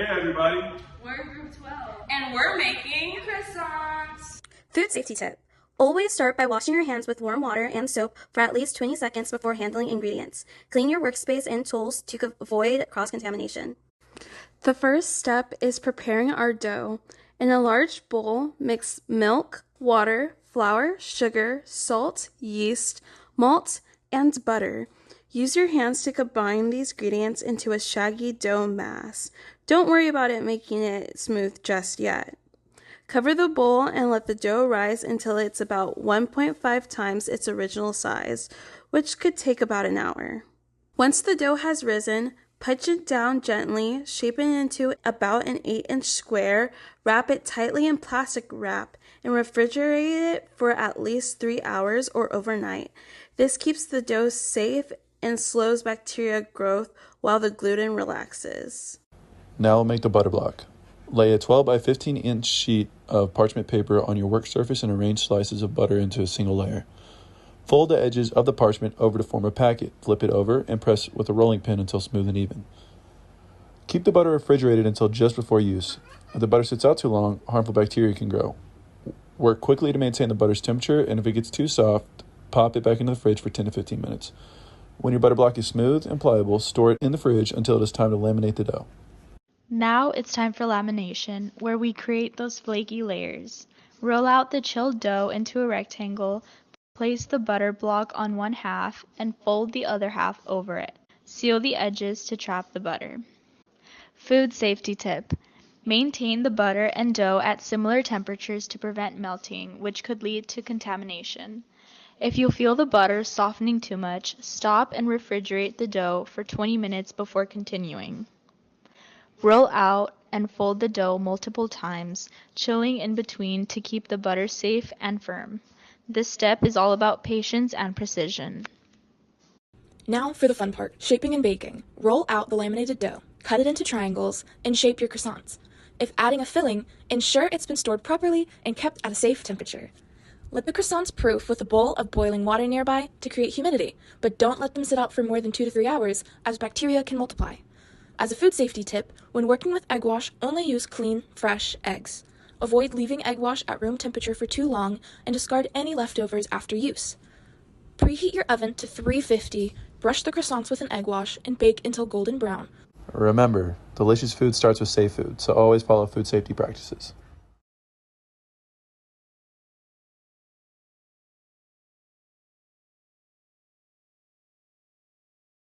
Hey everybody. We're Group 12. And we're making croissants. Food safety tip. Always start by washing your hands with warm water and soap for at least 20 seconds before handling ingredients. Clean your workspace and tools to avoid cross-contamination. The first step is preparing our dough. In a large bowl, mix milk, water, flour, sugar, salt, yeast, malt, and butter. Use your hands to combine these ingredients into a shaggy dough mass. Don't worry about it making it smooth just yet. Cover the bowl and let the dough rise until it's about 1.5 times its original size, which could take about an hour. Once the dough has risen, punch it down gently, shape it into about an 8-inch square, wrap it tightly in plastic wrap, and refrigerate it for at least 3 hours or overnight. This keeps the dough safe and slows bacteria growth while the gluten relaxes. Now we'll make the butter block. Lay a 12 by 15 inch sheet of parchment paper on your work surface and arrange slices of butter into a single layer. Fold the edges of the parchment over to form a packet. Flip it over and press with a rolling pin until smooth and even. Keep the butter refrigerated until just before use. If the butter sits out too long, harmful bacteria can grow. Work quickly to maintain the butter's temperature, and if it gets too soft, pop it back into the fridge for 10 to 15 minutes. When your butter block is smooth and pliable, store it in the fridge until it is time to laminate the dough. Now it's time for lamination, where we create those flaky layers. Roll out the chilled dough into a rectangle, place the butter block on one half, and fold the other half over it. Seal the edges to trap the butter. Food safety tip. Maintain the butter and dough at similar temperatures to prevent melting, which could lead to contamination. If you feel the butter softening too much, stop and refrigerate the dough for 20 minutes before continuing. Roll out and fold the dough multiple times, chilling in between to keep the butter safe and firm. This step is all about patience and precision. Now for the fun part, shaping and baking. Roll out the laminated dough, cut it into triangles, and shape your croissants. If adding a filling, ensure it's been stored properly and kept at a safe temperature. Let the croissants proof with a bowl of boiling water nearby to create humidity, but don't let them sit out for more than 2 to 3 hours, as bacteria can multiply. As a food safety tip, when working with egg wash, only use clean, fresh eggs. Avoid leaving egg wash at room temperature for too long and discard any leftovers after use. Preheat your oven to 350, brush the croissants with an egg wash, and bake until golden brown. Remember, delicious food starts with safe food, so always follow food safety practices.